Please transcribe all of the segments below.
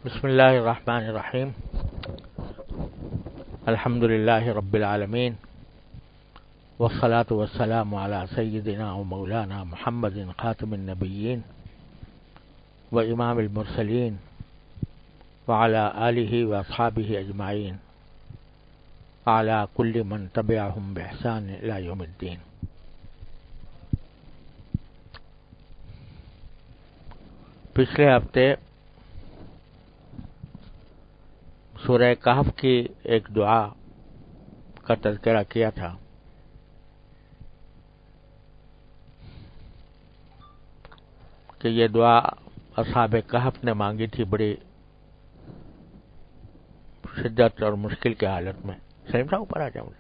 بسم اللہ الرحمن الرحیم الحمد للہ رب العالمین والصلاة والسلام علی سیدنا و مولانا محمد خاتم النبیین و امام المرسلین وعلی آلہ و اصحابہ اجمعین وعلی کل من تبعہم بإحسان الی یوم الدین۔ پچھلے ہفتے سورہ کہف کی ایک دعا کا تذکرہ کیا تھا۔ کہ یہ دعا اصحاب کہف نے مانگی تھی بڑی شدت اور مشکل کے حالت میں۔ سلیم صاحب اوپر آ جاؤں۔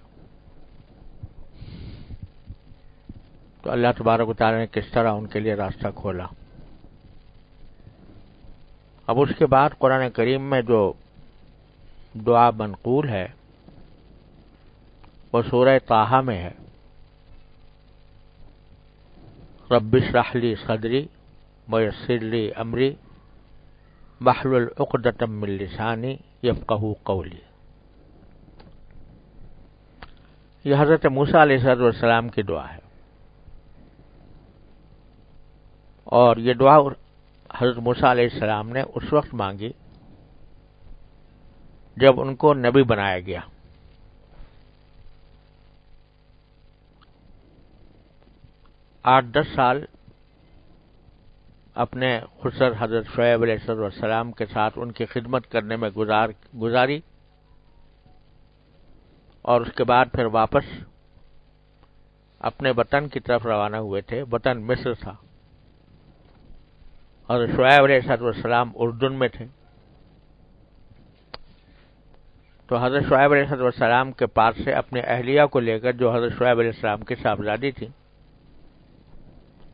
تو اللہ تبارک و تعالی نے کس طرح ان کے لیے راستہ کھولا۔ اب اس کے بعد قرآن کریم میں جو دعا منقول ہے وہ سورہ طٰہٰ میں ہے۔ رب اشرح لی صدری ویسر لی امری واحلل عقدۃ من لسانی یفقہوا قولی۔ یہ حضرت موسیٰ علیہ السلام کی دعا ہے، اور یہ دعا حضرت موسیٰ علیہ السلام نے اس وقت مانگی جب ان کو نبی بنایا گیا۔ 8-10 سال اپنے خسر حضرت شعیب علیہ السلام کے ساتھ ان کی خدمت کرنے میں گزاری، اور اس کے بعد پھر واپس اپنے وطن کی طرف روانہ ہوئے تھے۔ وطن مصر تھا، اور شعیب علیہ السلام اردن میں تھے۔ تو حضرت شعیب علیہ السلام کے پاس سے اپنے اہلیہ کو لے کر، جو حضرت شعیب علیہ السلام کی صاحبزادی تھی،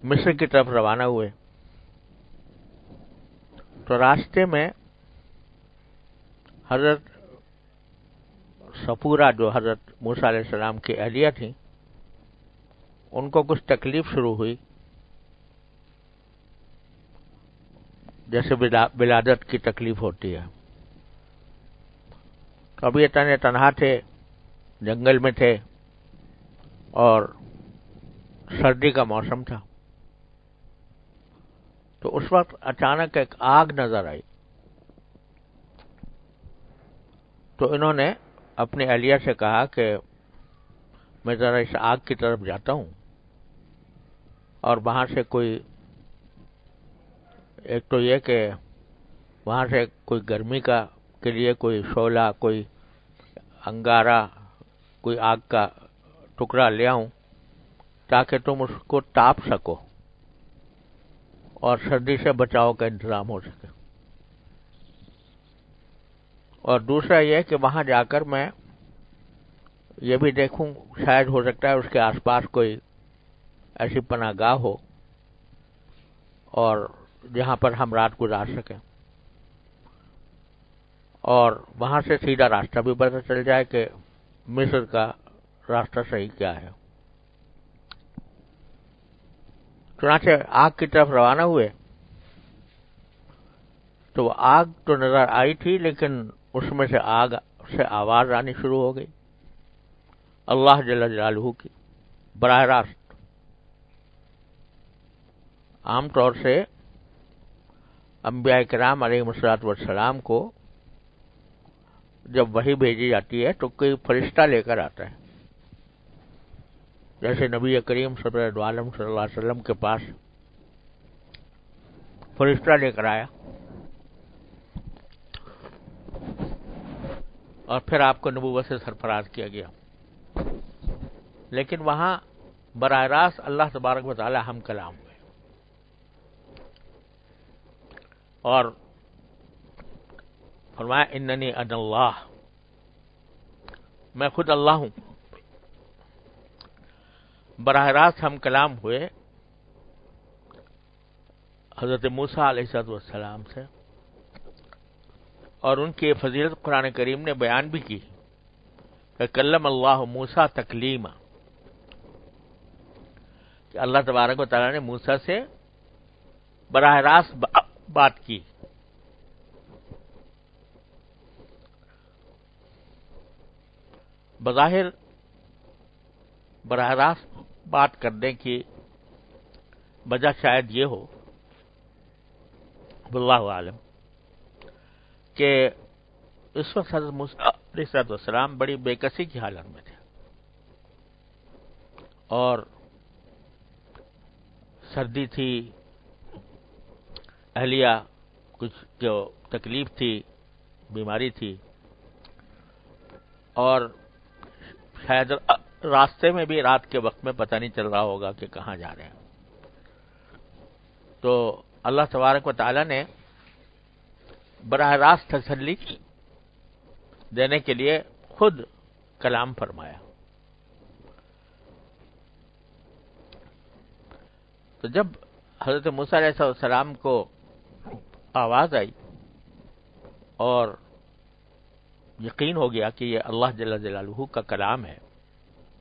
مصر کی طرف روانہ ہوئے۔ تو راستے میں حضرت صفورہ، جو حضرت موسیٰ علیہ السلام کی اہلیہ تھیں، ان کو کچھ تکلیف شروع ہوئی، جیسے ولادت کی تکلیف ہوتی ہے۔ اب یہ تنہا تھے، جنگل میں تھے، اور سردی کا موسم تھا۔ تو اس وقت اچانک ایک آگ نظر آئی۔ تو انہوں نے اپنی اہلیہ سے کہا کہ میں ذرا اس آگ کی طرف جاتا ہوں، اور وہاں سے ایک تو یہ کہ وہاں سے کوئی گرمی کے لیے کوئی شعلہ، کوئی انگارہ، کوئی آگ کا ٹکڑا لے آؤں، تاکہ تم اس کو تاپ سکو اور سردی سے بچاؤ کا انتظام ہو سکے۔ اور دوسرا یہ کہ وہاں جا کر میں یہ بھی دیکھوں، شاید ہو سکتا ہے اس کے آس پاس کوئی ایسی پناہ گاہ ہو اور جہاں پر ہم رات گزار سکیں، اور وہاں سے سیدھا راستہ بھی پتہ چل جائے کہ مصر کا راستہ صحیح کیا ہے۔ چنانچہ آگ کی طرف روانہ ہوئے۔ تو وہ آگ تو نظر آئی تھی، لیکن اس میں سے آگ سے آواز آنی شروع ہو گئی، اللہ جل جلالہ کی، براہ راست۔ عام طور سے انبیاء کرام علیہ السلام کو جب وحی بھیجی جاتی ہے تو کوئی فرشتہ لے کر آتا ہے، جیسے نبی کریم صلی اللہ علیہ وسلم کے پاس فرشتہ لے کر آیا، اور پھر آپ کو نبوت سے سرفراز کیا گیا۔ لیکن وہاں براہ راست اللہ تبارک و تعالی ہم کلام ہوئے، اور فرمایا اننی انا اللہ، میں خود اللہ ہوں۔ براہ راست ہم کلام ہوئے حضرت موسیٰ علیہ السلام سے، اور ان کی فضیلت قرآن کریم نے بیان بھی کی کہ کلم اللہ موسیٰ تکلیما، کہ اللہ تبارک و تعالیٰ نے موسیٰ سے براہ راست بات کی۔ بظاہر براہ راست بات کرنے کی وجہ شاید یہ ہو، واللہ عالم، کہ اس وقت حضرت موسیٰ علیہ السلام بڑی بے کسی کی حالت میں تھے، اور سردی تھی، اہلیہ کچھ جو تکلیف تھی، بیماری تھی، اور شاید راستے میں بھی رات کے وقت میں پتہ نہیں چل رہا ہوگا کہ کہاں جا رہے ہیں۔ تو اللہ تبارک و تعالی نے براہ راست تسلی دینے کے لیے خود کلام فرمایا۔ تو جب حضرت موسیٰ علیہ السلام کو آواز آئی اور یقین ہو گیا کہ یہ اللہ جل جلالہ کا کلام ہے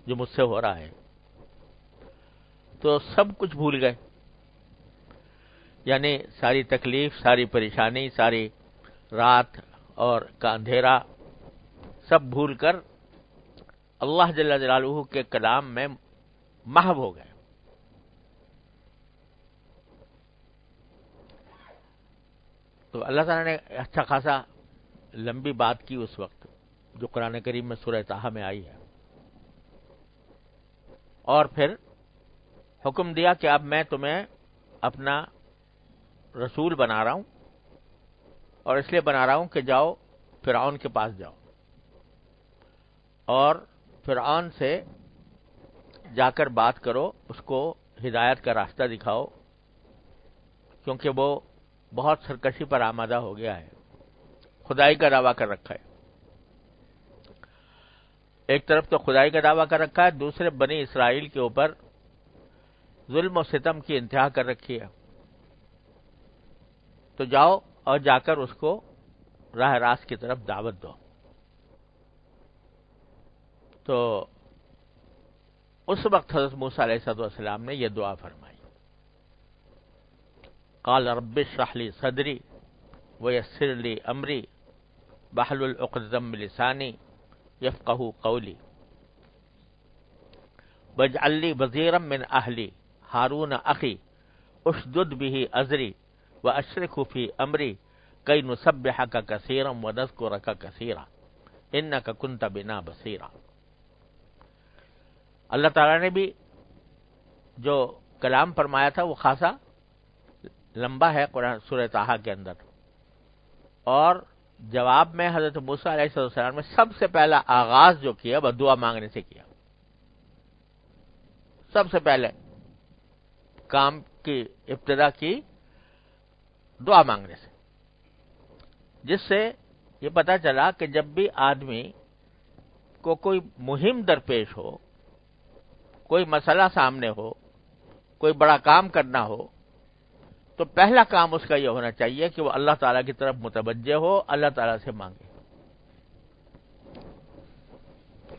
جو مجھ سے ہو رہا ہے، تو سب کچھ بھول گئے، یعنی ساری تکلیف، ساری پریشانی، ساری رات اور کا اندھیرا سب بھول کر اللہ جل جلالہ کے کلام میں محو ہو گئے۔ تو اللہ تعالیٰ نے اچھا خاصا لمبی بات کی اس وقت، جو قرآن کریم میں سورہ طٰہٰ میں آئی ہے، اور پھر حکم دیا کہ اب میں تمہیں اپنا رسول بنا رہا ہوں، اور اس لیے بنا رہا ہوں کہ جاؤ فرعون کے پاس جاؤ، اور فرعون سے جا کر بات کرو، اس کو ہدایت کا راستہ دکھاؤ، کیونکہ وہ بہت سرکشی پر آمادہ ہو گیا ہے، خدائی کا دعویٰ کر رکھا ہے۔ ایک طرف تو خدائی کا دعویٰ کر رکھا ہے، دوسرے بنی اسرائیل کے اوپر ظلم و ستم کی انتہا کر رکھی ہے۔ تو جاؤ اور جا کر اس کو راہ راست کی طرف دعوت دو۔ تو اس وقت حضرت موسیٰ علیہ السلام نے یہ دعا فرمائی، قال رب اشرح لي صدری ويسر لي امری واحلل عقدۃ من لسانی یفقهوا قولی واجعل لي وزیرا من اہلی ہارون اخی اشدد به ازری واشرکه فی امری کی نسبحک کثیرا ونذکرک کثیرا انک کنت بنا بصیرا۔ اللہ تعالیٰ نے بھی جو کلام فرمایا تھا وہ خاصا لمبا ہے قرآن سورہ طٰہٰ کے اندر، اور جواب میں حضرت موسیٰ علیہ السلام نے سب سے پہلا آغاز جو کیا وہ دعا مانگنے سے کیا۔ سب سے پہلے کام کی ابتدا کی دعا مانگنے سے، جس سے یہ پتا چلا کہ جب بھی آدمی کو کوئی مہم درپیش ہو، کوئی مسئلہ سامنے ہو، کوئی بڑا کام کرنا ہو، تو پہلا کام اس کا یہ ہونا چاہیے کہ وہ اللہ تعالیٰ کی طرف متوجہ ہو، اللہ تعالیٰ سے مانگے،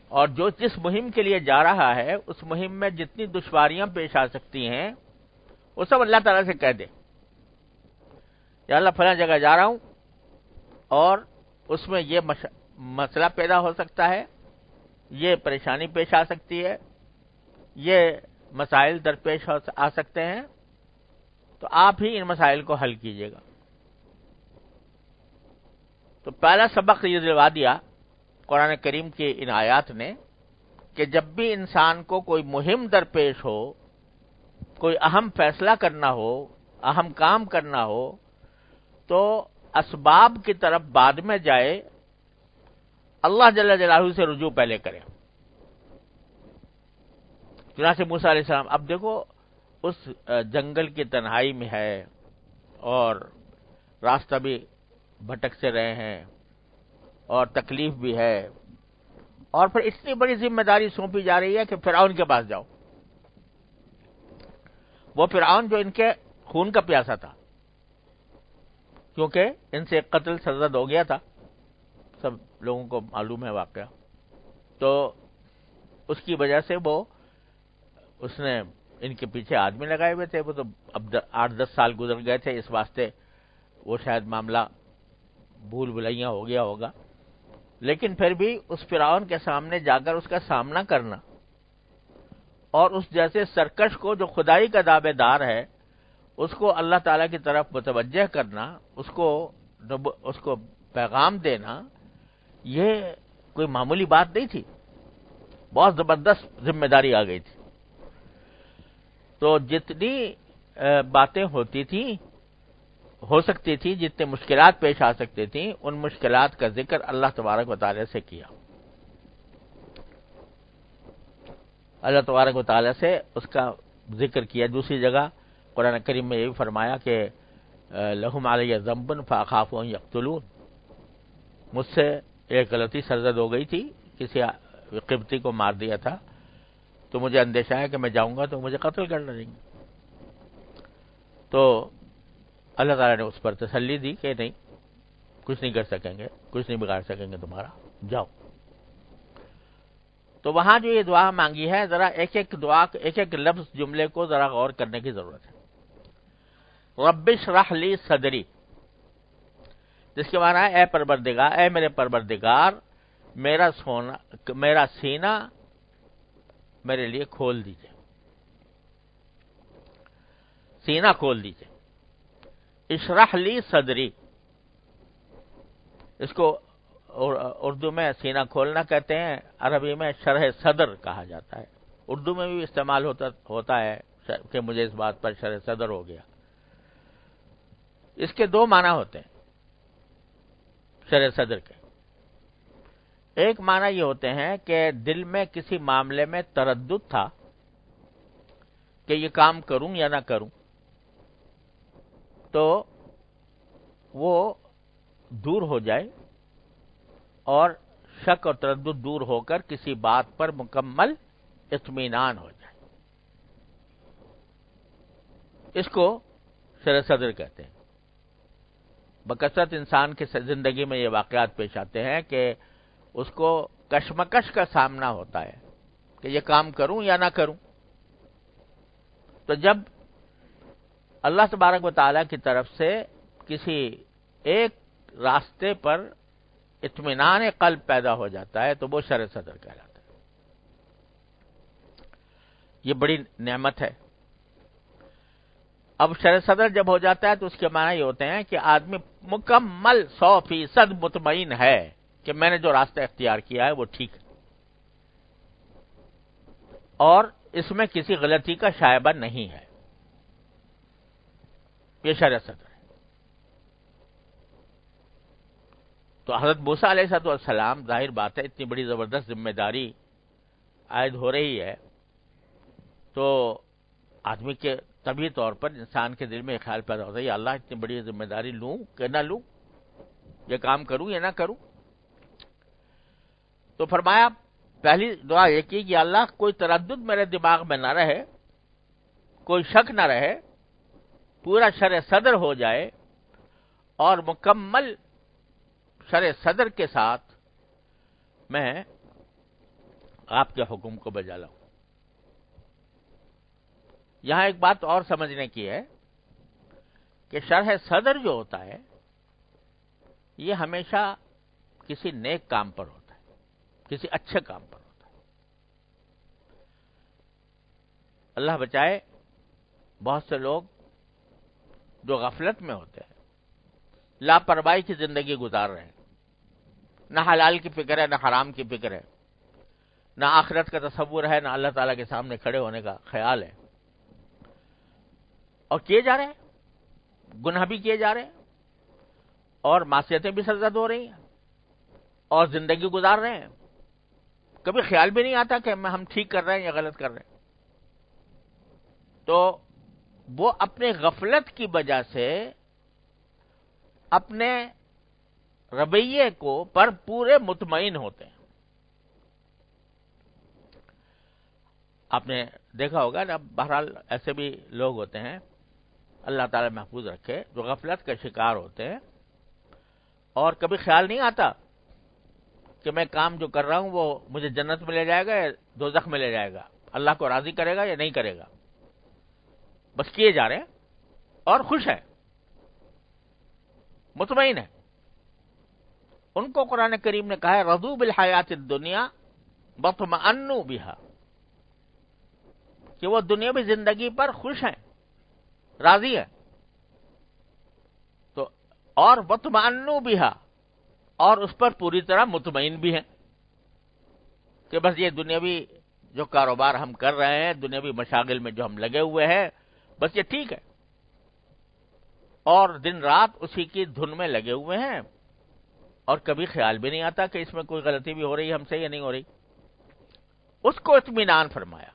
اور جو جس مہم کے لیے جا رہا ہے اس مہم میں جتنی دشواریاں پیش آ سکتی ہیں وہ سب اللہ تعالیٰ سے کہہ دے، یا اللہ فلاں جگہ جا رہا ہوں اور اس میں یہ مسئلہ پیدا ہو سکتا ہے، یہ پریشانی پیش آ سکتی ہے، یہ مسائل درپیش آ سکتے ہیں، تو آپ ہی ان مسائل کو حل کیجیے گا۔ تو پہلا سبق یہ دلوا دیا قرآن کریم کی ان آیات نے کہ جب بھی انسان کو کوئی مہم درپیش ہو، کوئی اہم فیصلہ کرنا ہو، اہم کام کرنا ہو، تو اسباب کی طرف بعد میں جائے، اللہ جل جلالہ سے رجوع پہلے کرے۔ چنانچہ موسیٰ علیہ السلام، اب دیکھو اس جنگل کی تنہائی میں ہے اور راستہ بھی بھٹک سے رہے ہیں اور تکلیف بھی ہے، اور پھر اتنی بڑی ذمہ داری سونپی جا رہی ہے کہ فرعون کے پاس جاؤ۔ وہ فرعون جو ان کے خون کا پیاسا تھا، کیونکہ ان سے قتل سرزد ہو گیا تھا، سب لوگوں کو معلوم ہے واقعہ، تو اس کی وجہ سے اس نے ان کے پیچھے آدمی لگائے ہوئے تھے، وہ تو اب 8-10 سال گزر گئے تھے، اس واسطے وہ شاید معاملہ بھول بھلائیاں ہو گیا ہوگا، لیکن پھر بھی اس فرعون کے سامنے جا کر اس کا سامنا کرنا اور اس جیسے سرکش کو جو خدائی کا دعوے دار ہے اس کو اللہ تعالی کی طرف متوجہ کرنا، اس کو پیغام دینا، یہ کوئی معمولی بات نہیں تھی، بہت زبردست ذمہ داری آ گئی تھی۔ تو جتنی باتیں ہوتی تھیں، ہو سکتی تھی، جتنے مشکلات پیش آ سکتی تھیں، ان مشکلات کا ذکر اللہ تبارک و تعالی سے کیا، اللہ تبارک و تعالی سے اس کا ذکر کیا۔ دوسری جگہ قرآن کریم میں یہ بھی فرمایا کہ لہم علی ذنب فاخاف ان یقتلون، مجھ سے ایک غلطی سرزد ہو گئی تھی، کسی قبطی کو مار دیا تھا، تو مجھے اندیشہ ہے کہ میں جاؤں گا تو مجھے قتل کر ڈالیں گے۔ تو اللہ تعالیٰ نے اس پر تسلی دی کہ نہیں، کچھ نہیں کر سکیں گے، کچھ نہیں بگاڑ سکیں گے تمہارا، جاؤ۔ تو وہاں جو یہ دعا مانگی ہے، ذرا ایک ایک دعا، ایک ایک لفظ، جملے کو ذرا غور کرنے کی ضرورت ہے۔ رب اشرح لی صدری، جس کے معنی ہے اے پروردگار، اے میرے پروردگار، میرا سینہ میرے لیے کھول دیجئے، سینہ کھول دیجئے۔ اشرح لی صدری، اس کو اردو میں سینہ کھولنا کہتے ہیں، عربی میں شرح صدر کہا جاتا ہے، اردو میں بھی استعمال ہوتا ہے کہ مجھے اس بات پر شرح صدر ہو گیا۔ اس کے دو معنی ہوتے ہیں شرح صدر کے۔ ایک معنی یہ ہوتے ہیں کہ دل میں کسی معاملے میں تردد تھا کہ یہ کام کروں یا نہ کروں، تو وہ دور ہو جائے اور شک اور تردد دور ہو کر کسی بات پر مکمل اطمینان ہو جائے، اس کو شرح صدر کہتے ہیں۔ بکثرت انسان کی زندگی میں یہ واقعات پیش آتے ہیں کہ اس کو کشمکش کا سامنا ہوتا ہے کہ یہ کام کروں یا نہ کروں، تو جب اللہ تبارک و تعالیٰ کی طرف سے کسی ایک راستے پر اطمینان قلب پیدا ہو جاتا ہے تو وہ شرح صدر کہلاتا ہے۔ یہ بڑی نعمت ہے۔ اب شرح صدر جب ہو جاتا ہے تو اس کے معنی یہ ہوتے ہیں کہ آدمی مکمل 100% مطمئن ہے کہ میں نے جو راستہ اختیار کیا ہے وہ ٹھیک ہے اور اس میں کسی غلطی کا شائبہ نہیں ہے، یہ شرح صدر ہے۔ تو حضرت موسیٰ علیہ السلام، ظاہر بات ہے اتنی بڑی زبردست ذمہ داری عائد ہو رہی ہے تو آدمی کے طبعی طور پر انسان کے دل میں ایک خیال پیدا ہوتا ہے، یا اللہ اتنی بڑی ذمہ داری لوں کہ نہ لوں، یہ کام کروں یا نہ کروں۔ تو فرمایا پہلی دعا یہ کی کہ اللہ کوئی تردد میرے دماغ میں نہ رہے، کوئی شک نہ رہے، پورا شرح صدر ہو جائے اور مکمل شرح صدر کے ساتھ میں آپ کے حکم کو بجا لاؤں۔ یہاں ایک بات اور سمجھنے کی ہے کہ شرح صدر جو ہوتا ہے یہ ہمیشہ کسی نیک کام پر ہوتا ہے، کسی اچھے کام پر ہوتا ہے۔ اللہ بچائے، بہت سے لوگ جو غفلت میں ہوتے ہیں، لاپرواہی کی زندگی گزار رہے ہیں، نہ حلال کی فکر ہے، نہ حرام کی فکر ہے، نہ آخرت کا تصور ہے، نہ اللہ تعالیٰ کے سامنے کھڑے ہونے کا خیال ہے، اور کیے جا رہے ہیں، گناہ بھی کیے جا رہے ہیں اور معصیتیں بھی سرزد ہو رہی ہیں اور زندگی گزار رہے ہیں، کبھی خیال بھی نہیں آتا کہ ہم ٹھیک کر رہے ہیں یا غلط کر رہے ہیں۔ تو وہ اپنے غفلت کی وجہ سے اپنے رویے کو پر پورے مطمئن ہوتے ہیں۔ آپ نے دیکھا ہوگا نا، بہرحال ایسے بھی لوگ ہوتے ہیں، اللہ تعالی محفوظ رکھے، جو غفلت کا شکار ہوتے ہیں اور کبھی خیال نہیں آتا کہ میں کام جو کر رہا ہوں وہ مجھے جنت میں لے جائے گا یا دوزخ میں لے جائے گا، اللہ کو راضی کرے گا یا نہیں کرے گا، بس کیے جا رہے ہیں اور خوش ہے، مطمئن ہے، ان کو قرآن کریم نے کہا ہے رضو بالحیات الدنیا وطمئنوا بہا، کہ وہ دنیاوی زندگی پر خوش ہیں، راضی ہیں، تو اور وطمئنوا بہا، اور اس پر پوری طرح مطمئن بھی ہیں کہ بس یہ دنیاوی جو کاروبار ہم کر رہے ہیں، دنیاوی مشاغل میں جو ہم لگے ہوئے ہیں، بس یہ ٹھیک ہے، اور دن رات اسی کی دھن میں لگے ہوئے ہیں، اور کبھی خیال بھی نہیں آتا کہ اس میں کوئی غلطی بھی ہو رہی ہے ہم سے یا نہیں ہو رہی. اس کو اطمینان فرمایا.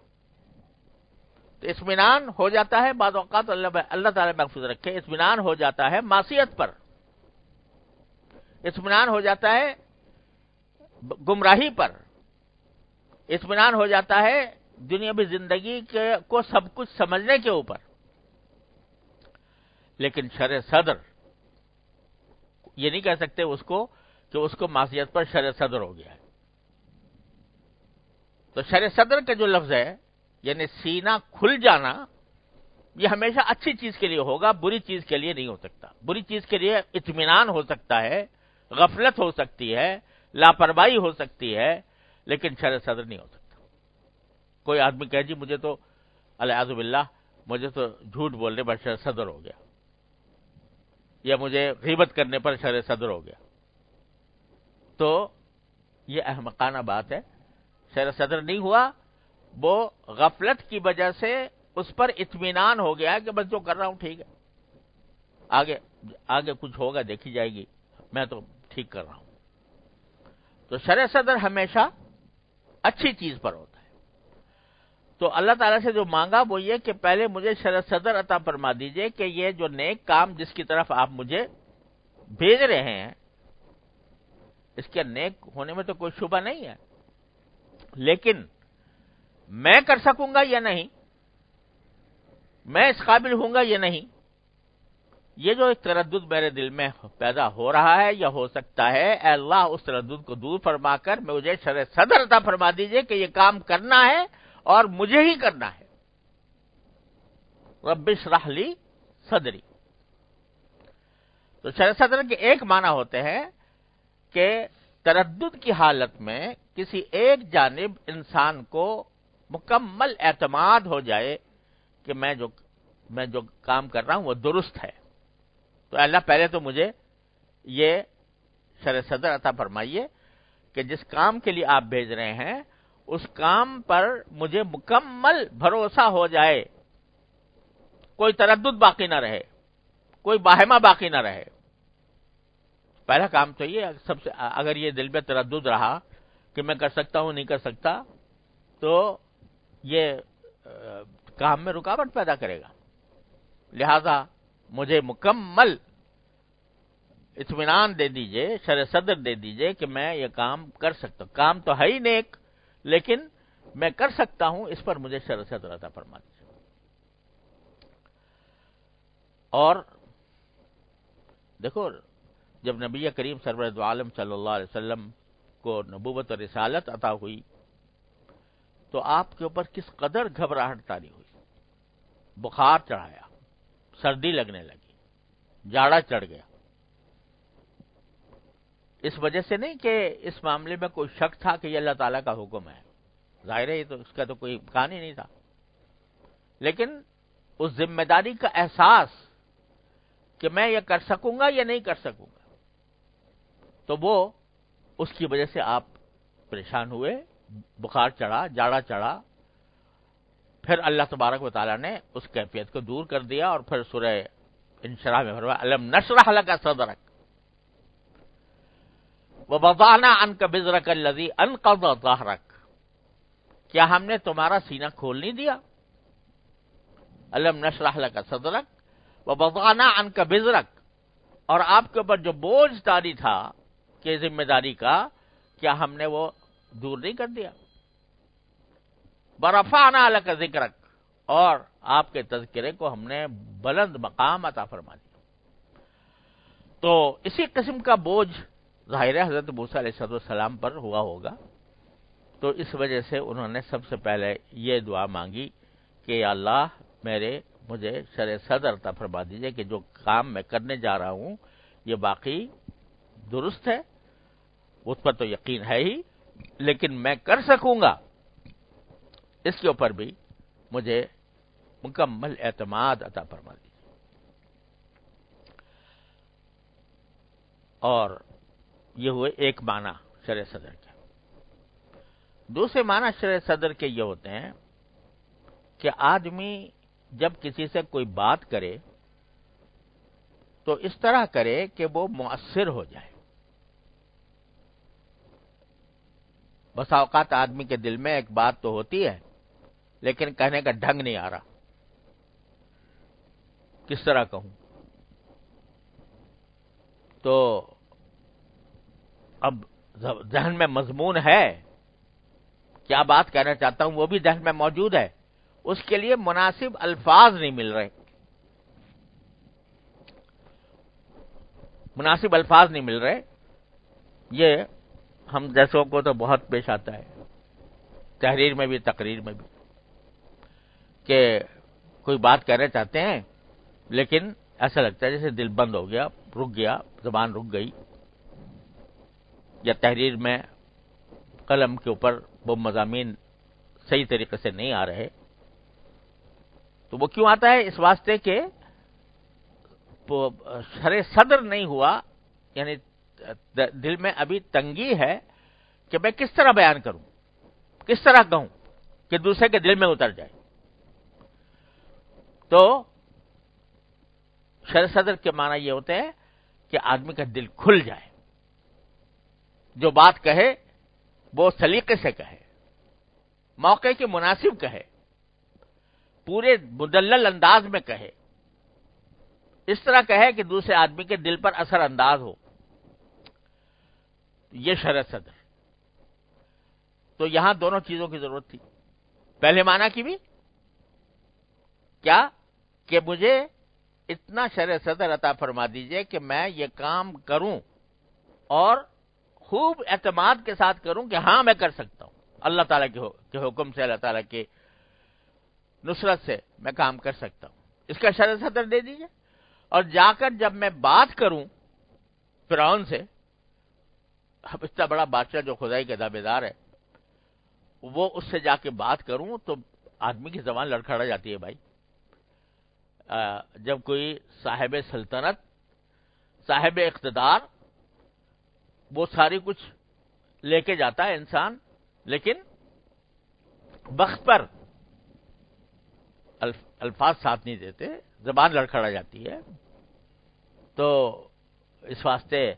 تو اطمینان ہو جاتا ہے بعض اوقات، اللہ تعالیٰ محفوظ رکھے، اطمینان ہو جاتا ہے معصیت پر، اطمینان ہو جاتا ہے گمراہی پر، اطمینان ہو جاتا ہے دنیاوی زندگی کو سب کچھ سمجھنے کے اوپر. لیکن شرع صدر یہ نہیں کہہ سکتے اس کو کہ اس کو معصیت پر شرع صدر ہو گیا ہے. تو شرع صدر کا جو لفظ ہے یعنی سینہ کھل جانا، یہ ہمیشہ اچھی چیز کے لیے ہوگا، بری چیز کے لیے نہیں ہو سکتا. بری چیز کے لیے اطمینان ہو سکتا ہے، غفلت ہو سکتی ہے، لاپرواہی ہو سکتی ہے، لیکن شرع صدر نہیں ہو سکتا. کوئی آدمی کہے جی مجھے تو العیاذ باللہ مجھے تو جھوٹ بولنے پر شرع صدر ہو گیا، یا مجھے غیبت کرنے پر شرع صدر ہو گیا، تو یہ احمقانہ بات ہے. شرع صدر نہیں ہوا، وہ غفلت کی وجہ سے اس پر اطمینان ہو گیا کہ بس جو کر رہا ہوں ٹھیک ہے، آگے کچھ ہوگا دیکھی جائے گی، میں تو ٹھیک کر رہا ہوں. تو شرع صدر ہمیشہ اچھی چیز پر ہوتا ہے. تو اللہ تعالیٰ سے جو مانگا وہ یہ کہ پہلے مجھے شرع صدر عطا فرما دیجئے کہ یہ جو نیک کام جس کی طرف آپ مجھے بھیج رہے ہیں اس کے نیک ہونے میں تو کوئی شبہ نہیں ہے، لیکن میں کر سکوں گا یا نہیں، میں اس قابل ہوں گا یا نہیں، یہ جو ایک تردد میرے دل میں پیدا ہو رہا ہے یا ہو سکتا ہے، اے اللہ اس تردد کو دور فرما کر مجھے شرع صدر عطا فرما دیجئے کہ یہ کام کرنا ہے اور مجھے ہی کرنا ہے. رب اشرح لی صدری. تو شرع صدر کے ایک معنی ہوتے ہیں کہ تردد کی حالت میں کسی ایک جانب انسان کو مکمل اعتماد ہو جائے کہ میں جو کام کر رہا ہوں وہ درست ہے. تو اللہ پہلے تو مجھے یہ شرع صدر عطا فرمائیے کہ جس کام کے لیے آپ بھیج رہے ہیں اس کام پر مجھے مکمل بھروسہ ہو جائے، کوئی تردد باقی نہ رہے، کوئی باہمہ باقی نہ رہے. پہلا کام تو یہ سب سے، اگر یہ دل میں تردد رہا کہ میں کر سکتا ہوں نہیں کر سکتا تو یہ کام میں رکاوٹ پیدا کرے گا. لہذا مجھے مکمل اطمینان دے دیجئے، شرع صدر دے دیجئے کہ میں یہ کام کر سکتا ہوں. کام تو ہے ہی نیک لیکن میں کر سکتا ہوں، اس پر مجھے شرع صدر عطا فرما دیجئے. اور دیکھو جب نبی کریم سرور دو عالم صلی اللہ علیہ وسلم کو نبوت اور رسالت عطا ہوئی تو آپ کے اوپر کس قدر گھبراہٹ طاری ہوئی، بخار چڑھایا، سردی لگنے لگی، جاڑا چڑھ گیا. اس وجہ سے نہیں کہ اس معاملے میں کوئی شک تھا کہ یہ اللہ تعالیٰ کا حکم ہے، ظاہر ہے تو اس کا تو کوئی امکان ہی نہیں تھا، لیکن اس ذمہ داری کا احساس کہ میں یہ کر سکوں گا یا نہیں کر سکوں گا، تو وہ اس کی وجہ سے آپ پریشان ہوئے، بخار چڑھا، جاڑا چڑھا. پھر اللہ تبارک و تعالیٰ نے اس کیفیت کو دور کر دیا اور پھر سورہ انشراح میں فرمایا الم نشرح لک صدرک ووضعنا عنک وزرک الذی انقض ظہرک. کیا ہم نے تمہارا سینہ کھول نہیں دیا؟ الم نشرح لک صدرک ووضعنا عنک وزرک، اور آپ کے اوپر جو بوجھ طاری تھا کہ ذمہ داری کا، کیا ہم نے وہ دور نہیں کر دیا؟ ورفعنا لک ذکرک، اور آپ کے تذکرے کو ہم نے بلند مقام عطا فرما دیا. تو اسی قسم کا بوجھ ظاہر حضرت موسیٰ علیہ السلام پر ہوا ہوگا. تو اس وجہ سے انہوں نے سب سے پہلے یہ دعا مانگی کہ یا اللہ مجھے شرع صدر عطا فرما دیجئے کہ جو کام میں کرنے جا رہا ہوں یہ باقی درست ہے اس پر تو یقین ہے ہی، لیکن میں کر سکوں گا اس کے اوپر بھی مجھے مکمل اعتماد عطا فرما دیجیے۔ اور یہ ہوئے ایک معنی شرع صدر کے۔ دوسرے معنی شرع صدر کے یہ ہوتے ہیں کہ آدمی جب کسی سے کوئی بات کرے تو اس طرح کرے کہ وہ مؤثر ہو جائے۔ بسا اوقات آدمی کے دل میں ایک بات تو ہوتی ہے لیکن کہنے کا ڈھنگ نہیں آ رہا، کس طرح کہوں۔ تو اب ذہن میں مضمون ہے، کیا بات کہنا چاہتا ہوں وہ بھی ذہن میں موجود ہے، اس کے لیے مناسب الفاظ نہیں مل رہے، مناسب الفاظ نہیں مل رہے۔ یہ ہم جیسوں کو تو بہت پیش آتا ہے، تحریر میں بھی تقریر میں بھی، کہ کوئی بات کہنا چاہتے ہیں لیکن ایسا لگتا ہے جیسے دل بند ہو گیا، رک گیا، زبان رک گئی، یا تحریر میں قلم کے اوپر وہ مضامین صحیح طریقے سے نہیں آ رہے۔ تو وہ کیوں آتا ہے؟ اس واسطے کہ شرع صدر نہیں ہوا، یعنی دل میں ابھی تنگی ہے کہ میں کس طرح بیان کروں، کس طرح کہوں کہ دوسرے کے دل میں اتر جائے۔ تو شرع صدر کے معنی یہ ہوتے ہیں کہ آدمی کا دل کھل جائے، جو بات کہے وہ سلیقے سے کہے، موقع کے مناسب کہے، پورے مدلل انداز میں کہے، اس طرح کہے کہ دوسرے آدمی کے دل پر اثر انداز ہو۔ یہ شرع صدر۔ تو یہاں دونوں چیزوں کی ضرورت تھی، پہلے معنی کی بھی، کیا کہ مجھے اتنا شرع صدر عطا فرما دیجئے کہ میں یہ کام کروں اور خوب اعتماد کے ساتھ کروں کہ ہاں میں کر سکتا ہوں، اللہ تعالیٰ کے حکم سے، اللہ تعالیٰ کی نصرت سے میں کام کر سکتا ہوں، اس کا شرع صدر دے دیجئے۔ اور جا کر جب میں بات کروں فرعون سے، اب اتنا بڑا بادشاہ جو خدائی کا دعویدار ہے، وہ اس سے جا کے بات کروں تو آدمی کی زبان لڑکھڑا جاتی ہے بھائی۔ جب کوئی صاحب سلطنت، صاحب اقتدار، وہ ساری کچھ لے کے جاتا ہے انسان، لیکن وقت پر الفاظ ساتھ نہیں دیتے، زبان لڑکھڑا جاتی ہے۔ تو اس واسطے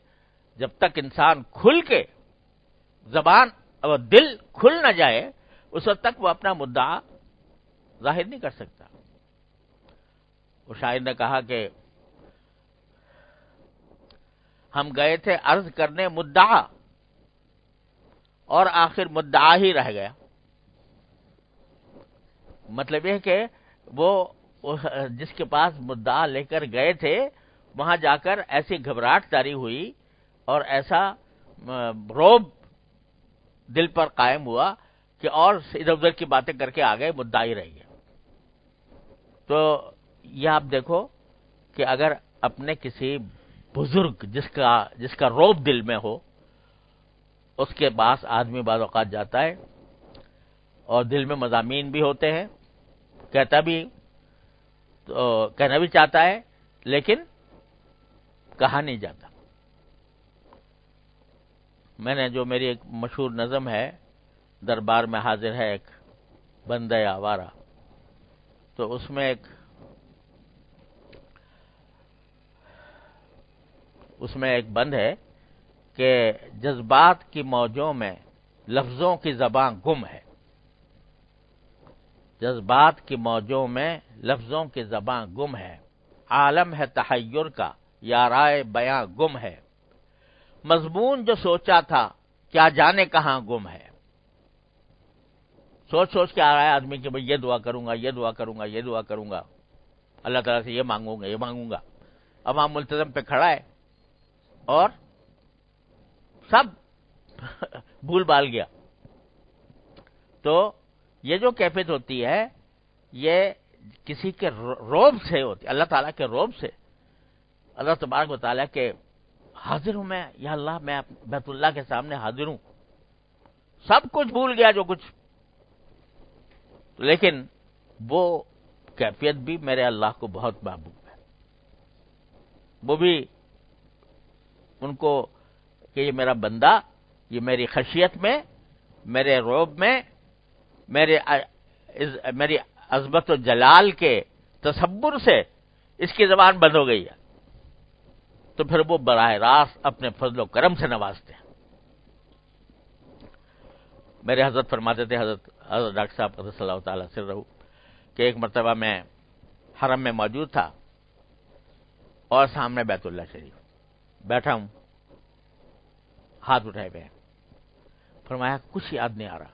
جب تک انسان کھل کے زبان اور دل کھل نہ جائے، اس وقت تک وہ اپنا مدعا ظاہر نہیں کر سکتا۔ وہ شاعر نے کہا کہ ہم گئے تھے عرض کرنے مدعا اور آخر مدعا ہی رہ گیا۔ مطلب یہ کہ وہ جس کے پاس مدعا لے کر گئے تھے، وہاں جا کر ایسی گھبراہٹ طاری ہوئی اور ایسا رعب دل پر قائم ہوا کہ اور ادھر ادھر کی باتیں کر کے آگئے، مدعا ہی رہ گیا۔ تو یہ آپ دیکھو کہ اگر اپنے کسی بزرگ جس کا رعب دل میں ہو، اس کے پاس آدمی بعض اوقات جاتا ہے اور دل میں مضامین بھی ہوتے ہیں، کہنا بھی چاہتا ہے لیکن کہا نہیں جاتا۔ میں نے جو میری ایک مشہور نظم ہے، دربار میں حاضر ہے ایک بندہ آوارہ، تو اس میں ایک بند ہے کہ جذبات کی موجوں میں لفظوں کی زباں گم ہے، جذبات کی موجوں میں لفظوں کی زباں گم ہے، عالم ہے تحیر کا یا رائے بیاں گم ہے، مضمون جو سوچا تھا کیا جانے کہاں گم ہے۔ سوچ کے آ رہا ہے آدمی کہ بھئی یہ دعا کروں گا، یہ دعا کروں گا، یہ دعا کروں گا، اللہ تعالیٰ سے یہ مانگوں گا، یہ مانگوں گا۔ اب وہاں ملتزم پہ کھڑا ہے اور سب بھول بال گیا۔ تو یہ جو کیفیت ہوتی ہے، یہ کسی کے رعب سے ہوتی ہے، اللہ تعالیٰ کے رعب سے، اللہ تبارک و تعالیٰ کے حاضر ہوں میں، یا اللہ میں بیت اللہ کے سامنے حاضر ہوں، سب کچھ بھول گیا جو کچھ، لیکن وہ کیفیت بھی میرے اللہ کو بہت محبوب ہے. وہ بھی ان کو کہ یہ میرا بندہ، یہ میری خشیت میں، میرے رعب میں، میری عظمت و جلال کے تصور سے اس کی زبان بند ہو گئی ہے، تو پھر وہ براہ راست اپنے فضل و کرم سے نوازتے ہیں. میرے حضرت فرماتے تھے، حضرت ڈاکٹر صاحب قدس اللہ تعالیٰ سرہ، کہ ایک مرتبہ میں حرم میں موجود تھا اور سامنے بیت اللہ شریف بیٹھا ہوں، ہاتھ اٹھائے ہوئے ہیں. فرمایا کچھ یاد نہیں آ رہا،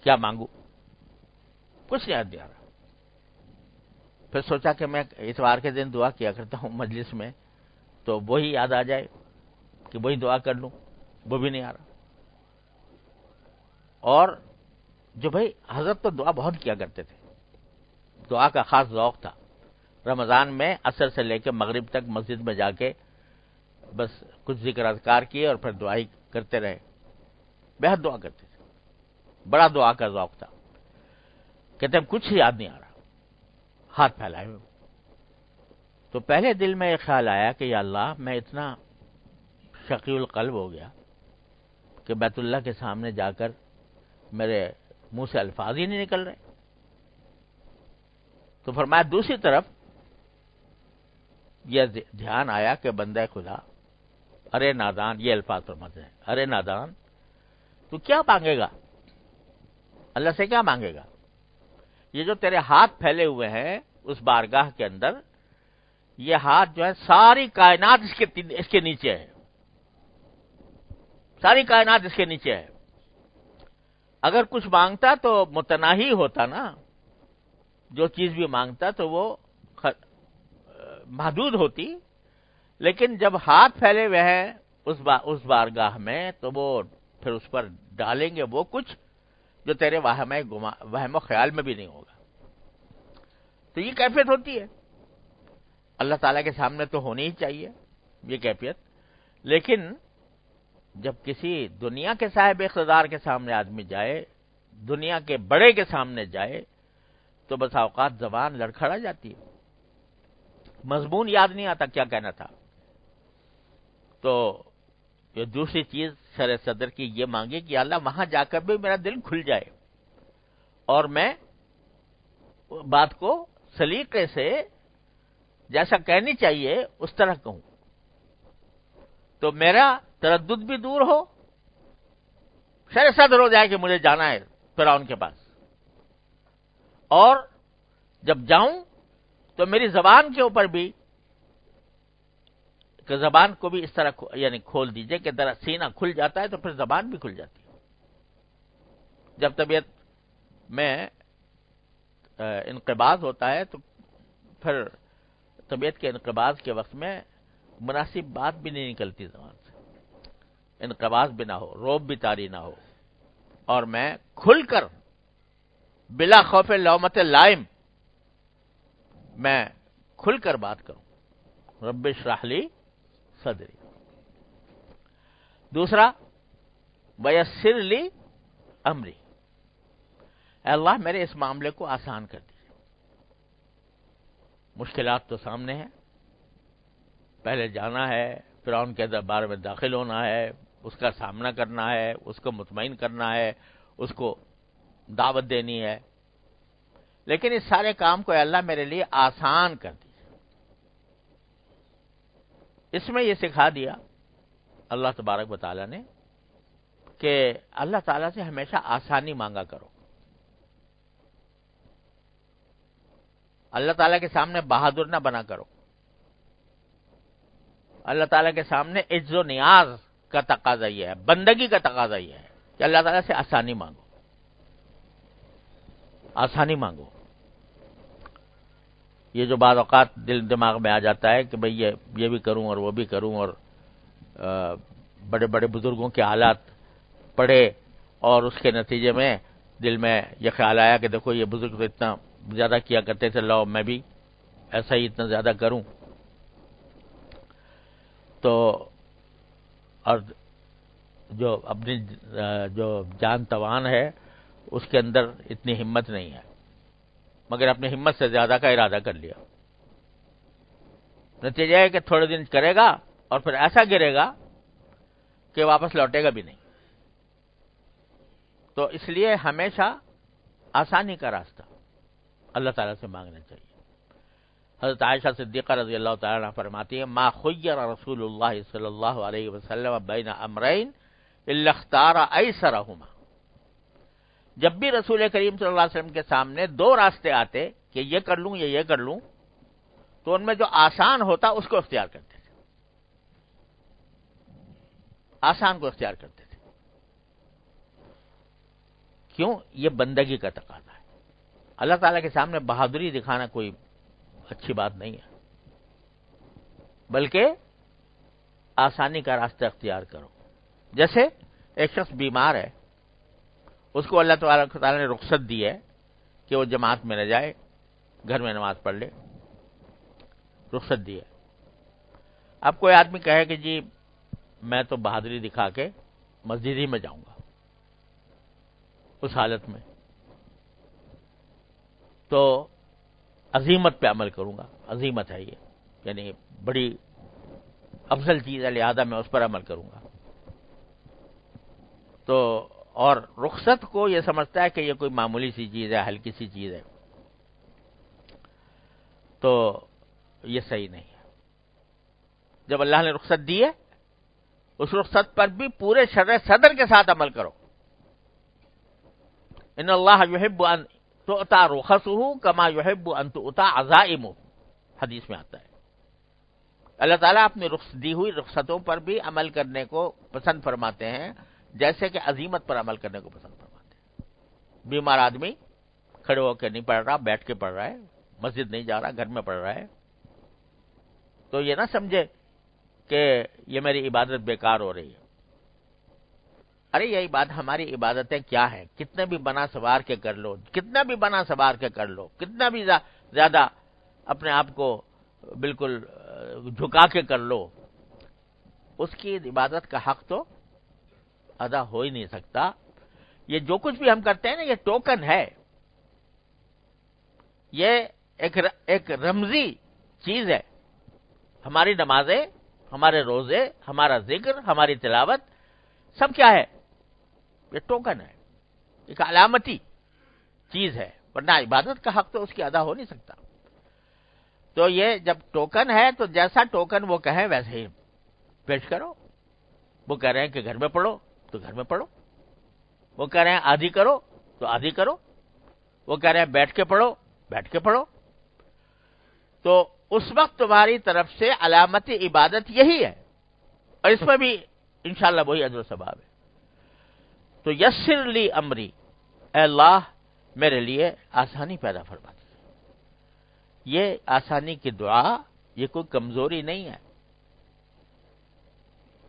کیا مانگوں؟ کچھ یاد نہیں آ رہا. پھر سوچا کہ میں اتوار کے دن دعا کیا کرتا ہوں مجلس میں، تو وہی یاد آ جائے کہ وہی دعا کر لوں، وہ بھی نہیں آ رہا. اور جو بھائی حضرت تو دعا بہت کیا کرتے تھے، دعا کا خاص ذوق تھا. رمضان میں عصر سے لے کے مغرب تک مسجد میں جا کے بس کچھ ذکر اذکار کیے اور پھر دعائی کرتے رہے. بہت دعا کرتے تھے، بڑا دعا کا ذوق تھا. کہتے ہیں کچھ یاد نہیں آ رہا، ہاتھ پھیلائے ہوئے. تو پہلے دل میں یہ خیال آیا کہ یا اللہ میں اتنا شقی القلب ہو گیا کہ بیت اللہ کے سامنے جا کر میرے منہ سے الفاظ ہی نہیں نکل رہے. تو فرمایا دوسری طرف یہ دھیان آیا کہ بندہ خدا، ارے نادان، یہ الفاظ فرماتے ہیں، ارے نادان تو کیا مانگے گا؟ اللہ سے کیا مانگے گا؟ یہ جو تیرے ہاتھ پھیلے ہوئے ہیں اس بارگاہ کے اندر، یہ ہاتھ جو ہے ساری کائنات اس کے نیچے ہے، ساری کائنات اس کے نیچے ہے. اگر کچھ مانگتا تو متناہی ہوتا نا، جو چیز بھی مانگتا تو وہ محدود ہوتی. لیکن جب ہاتھ پھیلے ہوئے ہیں اس بارگاہ میں، تو وہ پھر اس پر ڈالیں گے وہ کچھ جو تیرے وہم و خیال میں بھی نہیں ہوگا. تو یہ کیفیت ہوتی ہے. اللہ تعالیٰ کے سامنے تو ہونی ہی چاہیے یہ کیفیت. لیکن جب کسی دنیا کے صاحب اقتدار کے سامنے آدمی جائے، دنیا کے بڑے کے سامنے جائے، تو بس اوقات زبان لڑکھڑا جاتی ہے، مضمون یاد نہیں آتا کیا کہنا تھا. تو یہ دوسری چیز سر صدر کی یہ مانگی کہ اللہ وہاں جا کر بھی میرا دل کھل جائے اور میں بات کو سلیقے سے جیسا کہنی چاہیے اس طرح کہوں، تو میرا تردد بھی دور ہو، سر صدر ہو جائے کہ مجھے جانا ہے فرعون کے پاس. اور جب جاؤں تو میری زبان کے اوپر بھی، کہ زبان کو بھی اس طرح یعنی کھول دیجئے کہ ذرا سینہ کھل جاتا ہے تو پھر زبان بھی کھل جاتی ہے. جب طبیعت میں انقباض ہوتا ہے تو پھر طبیعت کے انقباض کے وقت میں مناسب بات بھی نہیں نکلتی زبان سے، انقباض بھی نہ ہو، روب بھی طاری نہ ہو، اور میں کھل کر بلا خوف لومت لائم میں کھل کر بات کروں. رب اشرح لی صدری. دوسرا ویسر لی امری، اے اللہ میرے اس معاملے کو آسان کر دیجیے. مشکلات تو سامنے ہیں، پہلے جانا ہے، فرعون کے دربار میں داخل ہونا ہے، اس کا سامنا کرنا ہے، اس کو مطمئن کرنا ہے، اس کو دعوت دینی ہے. لیکن اس سارے کام کو اے اللہ میرے لیے آسان کر دیجیے. اس میں یہ سکھا دیا اللہ تبارک و تعالیٰ نے کہ اللہ تعالیٰ سے ہمیشہ آسانی مانگا کرو. اللہ تعالیٰ کے سامنے بہادر نہ بنا کرو. اللہ تعالیٰ کے سامنے عجز و نیاز کا تقاضا یہ ہے، بندگی کا تقاضا یہ ہے کہ اللہ تعالیٰ سے آسانی مانگو، آسانی مانگو. یہ جو بعض اوقات دل دماغ میں آ جاتا ہے کہ بھئی یہ بھی کروں اور وہ بھی کروں، اور بڑے بڑے بزرگوں کے حالات پڑھے اور اس کے نتیجے میں دل میں یہ خیال آیا کہ دیکھو یہ بزرگ تو اتنا زیادہ کیا کرتے تھے، لو میں بھی ایسا ہی اتنا زیادہ کروں. تو اور جو اپنی جو جان توان ہے اس کے اندر اتنی ہمت نہیں ہے، مگر اپنی ہمت سے زیادہ کا ارادہ کر لیا۔ نتیجہ ہے کہ تھوڑے دن کرے گا اور پھر ایسا گرے گا کہ واپس لوٹے گا بھی نہیں۔ تو اس لیے ہمیشہ آسانی کا راستہ اللہ تعالیٰ سے مانگنا چاہیے۔ حضرت عائشہ صدیقہ رضی اللہ تعالیٰ عنہ فرماتی ہے ما خیر رسول اللہ صلی اللہ علیہ وسلم بین امرین الا اختار ایسرہما، جب بھی رسول کریم صلی اللہ علیہ وسلم کے سامنے دو راستے آتے کہ یہ کر لوں یا یہ کر لوں، تو ان میں جو آسان ہوتا اس کو اختیار کرتے تھے، آسان کو اختیار کرتے تھے۔ کیوں؟ یہ بندگی کا تقاضا ہے۔ اللہ تعالیٰ کے سامنے بہادری دکھانا کوئی اچھی بات نہیں ہے، بلکہ آسانی کا راستہ اختیار کرو۔ جیسے ایک شخص بیمار ہے، اس کو اللہ تعالیٰ نے رخصت دی ہے کہ وہ جماعت میں نہ جائے، گھر میں نماز پڑھ لے، رخصت دی ہے۔ اب کوئی آدمی کہے کہ جی میں تو بہادری دکھا کے مسجد ہی میں جاؤں گا، اس حالت میں تو عزیمت پہ عمل کروں گا، عزیمت ہے یہ، یعنی بڑی افضل چیز ہے، لہذا میں اس پر عمل کروں گا۔ تو اور رخصت کو یہ سمجھتا ہے کہ یہ کوئی معمولی سی چیز ہے، ہلکی سی چیز ہے، تو یہ صحیح نہیں ہے۔ جب اللہ نے رخصت دی ہے، اس رخصت پر بھی پورے شرع صدر کے ساتھ عمل کرو۔ ان اللہ یحب ان تؤتی رخصہ کما یحب ان تؤتی عزائمہ، حدیث میں آتا ہے۔ اللہ تعالیٰ اپنی دی ہوئی رخصتوں پر بھی عمل کرنے کو پسند فرماتے ہیں، جیسے کہ عزیمت پر عمل کرنے کو پسند فرماتے ہیں۔ بیمار آدمی کھڑے ہو کے نہیں پڑھ رہا، بیٹھ کے پڑھ رہا ہے، مسجد نہیں جا رہا، گھر میں پڑھ رہا ہے، تو یہ نہ سمجھے کہ یہ میری عبادت بیکار ہو رہی ہے۔ ارے یہی بات، ہماری عبادتیں کیا ہیں؟ کتنے بھی بنا سوار کے کر لو، کتنا بھی بنا سوار کے کر لو، کتنا بھی زیادہ اپنے آپ کو بالکل جھکا کے کر لو، اس کی عبادت کا حق تو ادا ہو ہی نہیں سکتا۔ یہ جو کچھ بھی ہم کرتے ہیں نا، یہ ٹوکن ہے، یہ ایک رمزی چیز ہے۔ ہماری نمازیں، ہمارے روزے، ہمارا ذکر، ہماری تلاوت، سب کیا ہے؟ یہ ٹوکن ہے، ایک علامتی چیز ہے، ورنہ عبادت کا حق تو اس کی ادا ہو نہیں سکتا۔ تو یہ جب ٹوکن ہے تو جیسا ٹوکن وہ کہیں ویسے ہی پیش کرو۔ وہ کہہ رہے ہیں کہ گھر میں پڑھو تو گھر میں پڑھو، وہ کہہ رہے ہیں آدھی کرو تو آدھی کرو، وہ کہہ رہے ہیں بیٹھ کے پڑھو، بیٹھ کے پڑھو۔ تو اس وقت تمہاری طرف سے علامتی عبادت یہی ہے، اور اس میں بھی انشاءاللہ وہی اجر و ثواب ہے۔ تو یسر لی امری، اے اللہ میرے لیے آسانی پیدا فرما دیجیے۔ یہ آسانی کی دعا، یہ کوئی کمزوری نہیں ہے۔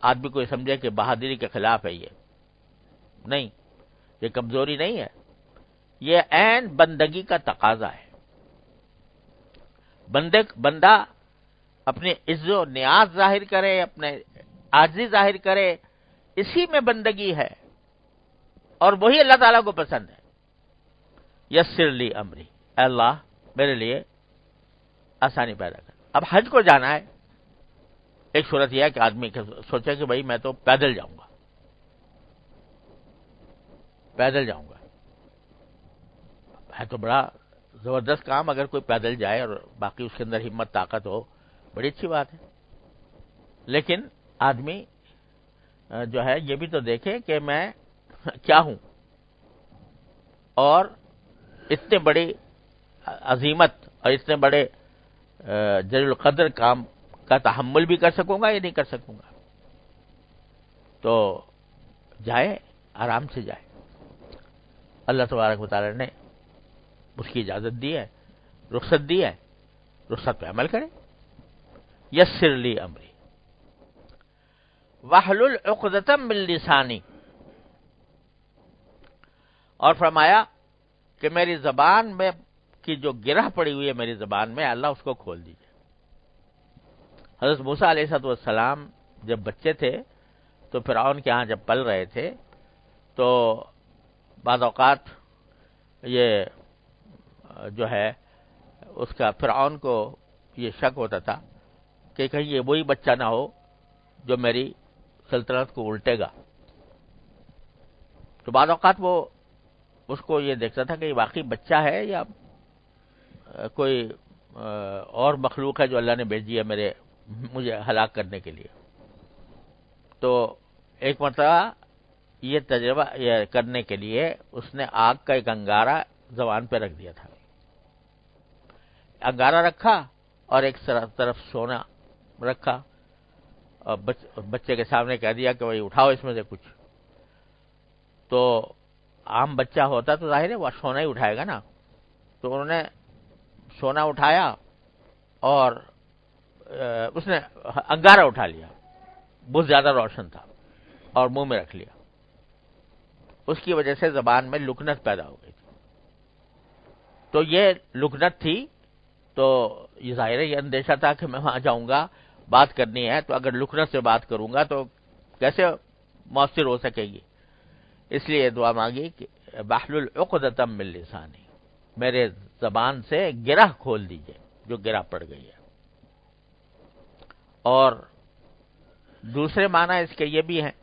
آدمی کوئی سمجھے کہ بہادری کے خلاف ہے، یہ نہیں، یہ کمزوری نہیں ہے، یہ عین بندگی کا تقاضا ہے۔ بندہ اپنے عز و نیاز ظاہر کرے، اپنے عاجزی ظاہر کرے، اسی میں بندگی ہے، اور وہی اللہ تعالیٰ کو پسند ہے۔ یسر لی امری، اے اللہ میرے لیے آسانی پیدا کر۔ اب حج کو جانا ہے، ایک صورت یہ ہے کہ آدمی سوچے کہ بھائی میں تو پیدل جاؤں گا، پیدل جاؤں گا، ہے تو بڑا زبردست کام، اگر کوئی پیدل جائے اور باقی اس کے اندر ہمت طاقت ہو، بڑی اچھی بات ہے۔ لیکن آدمی جو ہے یہ بھی تو دیکھے کہ میں کیا ہوں، اور اتنے بڑی عظیمت اور اتنے بڑے جلیل القدر کام کا تحمل بھی کر سکوں گا یا نہیں کر سکوں گا۔ تو جائے، آرام سے جائے، اللہ تبارک و تعالی نے اس کی اجازت دی ہے، رخصت دی ہے، رخصت پہ عمل کرے۔ یسر لی امری واحلل عقدۃ من لسانی، اور فرمایا کہ میری زبان میں کی جو گرہ پڑی ہوئی ہے میری زبان میں، اللہ اس کو کھول دیجیے۔ حضرت موسیٰ علیہ السلام جب بچے تھے تو تو فرعون کے ہاں جب پل رہے تھے تو بعض اوقات یہ جو ہے اس کا فرعون کو یہ شک ہوتا تھا کہ کہیں یہ وہی بچہ نہ ہو جو میری سلطنت کو الٹے گا. تو بعض اوقات وہ اس کو یہ دیکھتا تھا کہ یہ واقعی بچہ ہے یا کوئی اور مخلوق ہے جو اللہ نے بھیجی ہے مجھے ہلاک کرنے کے لیے. تو ایک مرتبہ یہ تجربہ یہ کرنے کے لیے اس نے آگ کا ایک انگارہ زبان پہ رکھ دیا تھا. انگارہ رکھا اور ایک طرف سونا رکھا اور بچے کے سامنے کہہ دیا کہ بھائی اٹھاؤ اس میں سے کچھ. تو عام بچہ ہوتا تو ظاہر ہے وہ سونا ہی اٹھائے گا نا. تو انہوں نے سونا اٹھایا اور اس نے انگارہ اٹھا لیا، بہت زیادہ روشن تھا، اور منہ میں رکھ لیا. اس کی وجہ سے زبان میں لکنت پیدا ہو گئی تھی. تو یہ لکنت تھی تو یہ ظاہر ہے یہ اندیشہ تھا کہ میں وہاں جاؤں گا، بات کرنی ہے، تو اگر لکنت سے بات کروں گا تو کیسے مؤثر ہو سکے گی. اس لیے دعا مانگی کہ واحلل عقدۃ من لسانی، میرے زبان سے گرہ کھول دیجئے جو گرہ پڑ گئی ہے. اور دوسرے معنی اس کے یہ بھی ہیں،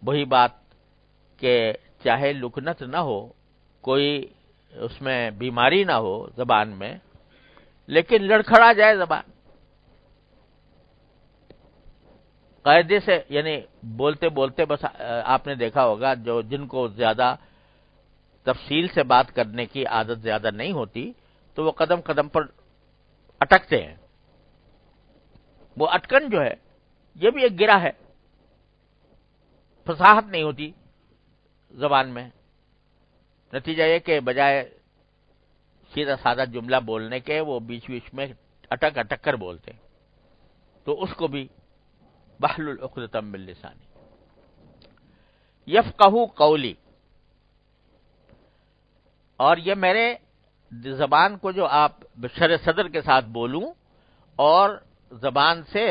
وہی بات کہ چاہے لکنت نہ ہو، کوئی اس میں بیماری نہ ہو زبان میں، لیکن لڑکھڑا جائے زبان قاعدے سے، یعنی بولتے بولتے بس آپ نے دیکھا ہوگا جن کو زیادہ تفصیل سے بات کرنے کی عادت زیادہ نہیں ہوتی تو وہ قدم قدم پر اٹکتے ہیں. وہ اٹکن جو ہے یہ بھی ایک گرہ ہے، فصاحت نہیں ہوتی زبان میں. نتیجہ یہ کہ بجائے سیدھا سادہ جملہ بولنے کے وہ بیچ بیچ میں اٹک اٹک کر بولتے. تو اس کو بھی واحلل عقدۃ من لسانی. یفقہوا قولی، اور یہ میرے زبان کو جو آپ بشر صدر کے ساتھ بولوں اور زبان سے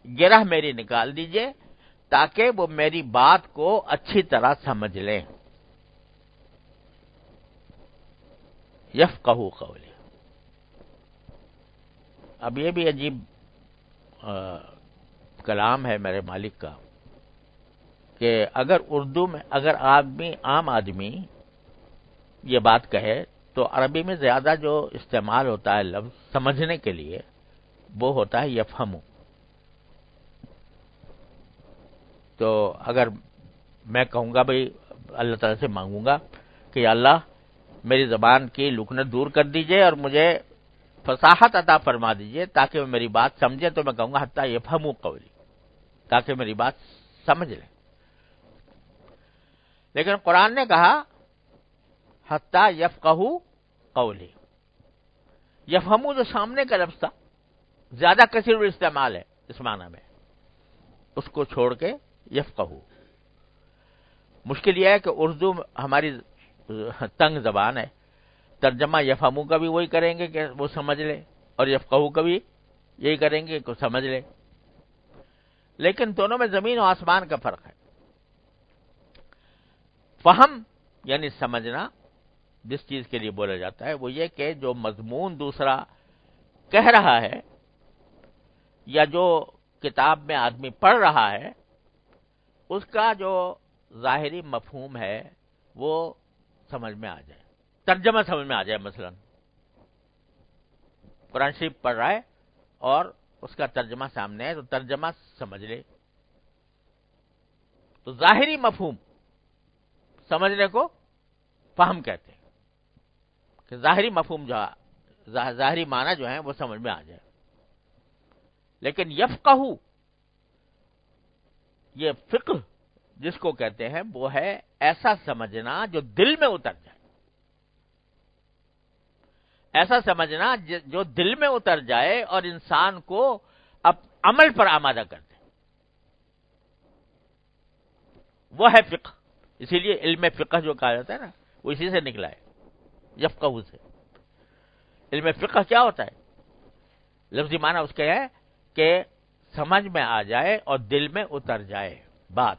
گرہ میری نکال دیجئے تاکہ وہ میری بات کو اچھی طرح سمجھ لیں. یفقہوا قولی. اب یہ بھی عجیب کلام ہے میرے مالک کا کہ اگر اردو میں اگر عام آدمی یہ بات کہے تو عربی میں زیادہ جو استعمال ہوتا ہے لفظ سمجھنے کے لیے وہ ہوتا ہے یفہمو. تو اگر میں کہوں گا بھئی اللہ تعالیٰ سے مانگوں گا کہ یا اللہ میری زبان کی لکنت دور کر دیجئے اور مجھے فصاحت عطا فرما دیجئے تاکہ وہ میری بات سمجھے، تو میں کہوں گا حتی یفہموا قولی، تاکہ میری بات سمجھ لیں. لیکن قرآن نے کہا حتی یفقہوا قولی. یفہموا جو سامنے کا لفظ تھا زیادہ کثیر الاستعمال ہے اس معنی میں، اس کو چھوڑ کے یفقہوا. مشکل یہ ہے کہ اردو ہماری تنگ زبان ہے، ترجمہ یفہموا کا بھی وہی کریں گے کہ وہ سمجھ لے، اور یفقہوا کا بھی یہی کریں گے کہ سمجھ لے. لیکن دونوں میں زمین و آسمان کا فرق ہے. فہم یعنی سمجھنا جس چیز کے لیے بولا جاتا ہے وہ یہ کہ جو مضمون دوسرا کہہ رہا ہے یا جو کتاب میں آدمی پڑھ رہا ہے اس کا جو ظاہری مفہوم ہے وہ سمجھ میں آ جائے، ترجمہ سمجھ میں آ جائے. مثلا قرآن شریف پڑھ رہا ہے اور اس کا ترجمہ سامنے ہے تو ترجمہ سمجھ لے. تو ظاہری مفہوم سمجھنے کو فہم کہتے ہیں کہ ظاہری مفہوم جو ظاہری معنی جو ہیں وہ سمجھ میں آ جائے. لیکن یفقہوا یہ فقہ جس کو کہتے ہیں وہ ہے ایسا سمجھنا جو دل میں اتر جائے، ایسا سمجھنا جو دل میں اتر جائے اور انسان کو اب عمل پر آمادہ کر دے، وہ ہے فقہ. اسی لیے علم فقہ جو کہا جاتا ہے نا وہ اسی سے نکلا ہے، یفقہوا سے. علم فقہ کیا ہوتا ہے؟ لفظی معنی اس کے ہے کہ سمجھ میں آ جائے اور دل میں اتر جائے بات.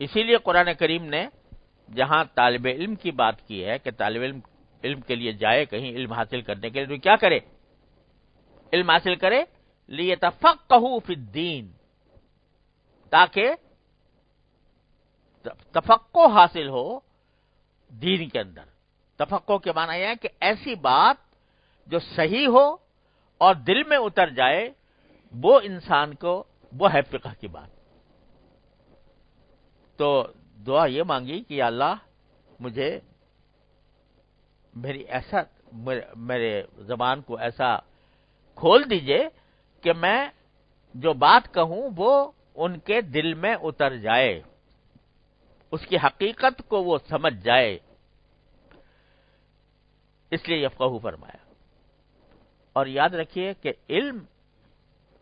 اسی لیے قرآن کریم نے جہاں طالب علم کی بات کی ہے کہ طالب علم کے لیے جائے کہیں علم حاصل کرنے کے لیے، تو کیا کرے؟ علم حاصل کرے لیتفقہوا فی الدین، تاکہ تفقہ حاصل ہو دین کے اندر. تفقہ کے معنی یہ ہے کہ ایسی بات جو صحیح ہو اور دل میں اتر جائے، وہ انسان کو، وہ ہے فقہ کی بات. تو دعا یہ مانگی کہ یا اللہ مجھے میرے زبان کو ایسا کھول دیجئے کہ میں جو بات کہوں وہ ان کے دل میں اتر جائے، اس کی حقیقت کو وہ سمجھ جائے. اس لیے یفقہوا فرمایا. اور یاد رکھیے کہ علم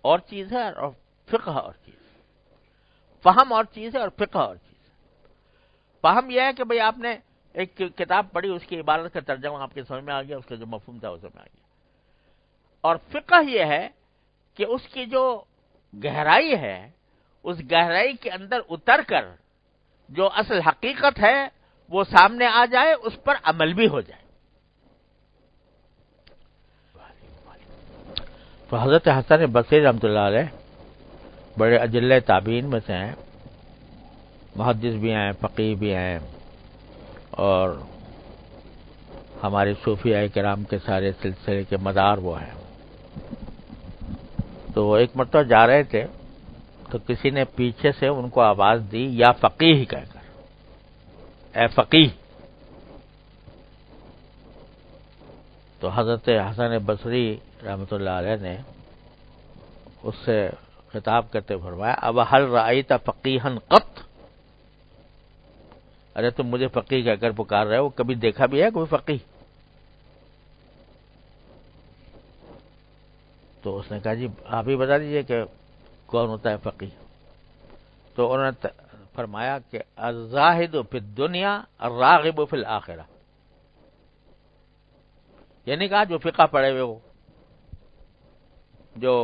اور چیز ہے اور فقہ اور چیز، فہم اور چیز ہے اور فقہ اور چیز. فہم یہ ہے کہ بھئی آپ نے ایک کتاب پڑھی، اس کی عبارت کا ترجمہ آپ کے سمجھ میں آ گیا، اس کا جو مفہوم تھا وہ سمجھ میں آ گیا. اور فقہ یہ ہے کہ اس کی جو گہرائی ہے، اس گہرائی کے اندر اتر کر جو اصل حقیقت ہے وہ سامنے آ جائے، اس پر عمل بھی ہو جائے. تو حضرت حسن بصری رحمۃ اللہ علیہ بڑے اجلہ تابعین میں سے ہیں، محدث بھی ہیں، فقیہ بھی ہیں، اور ہمارے صوفیاء کرام کے سارے سلسلے کے مدار وہ ہیں. تو وہ ایک مرتبہ جا رہے تھے تو کسی نے پیچھے سے ان کو آواز دی یا فقیہ کہہ کر، اے فقیہ. تو حضرت حسن بصری رحمۃ اللہ علیہ نے اس سے خطاب کرتے فرمایا اب هل رأیت فقیہا قط، ارے تم مجھے فقیہ کہہ کر پکار رہے ہو، کبھی دیکھا بھی ہے کوئی فقیہ؟ تو اس نے کہا جی آپ ہی بتا دیجئے کہ کون ہوتا ہے فقیہ. تو انہوں نے فرمایا کہ الزاہد فی الدنیا الراغب فی الآخرہ، یعنی کہا جو فقہ پڑھے ہوئے ہو، جو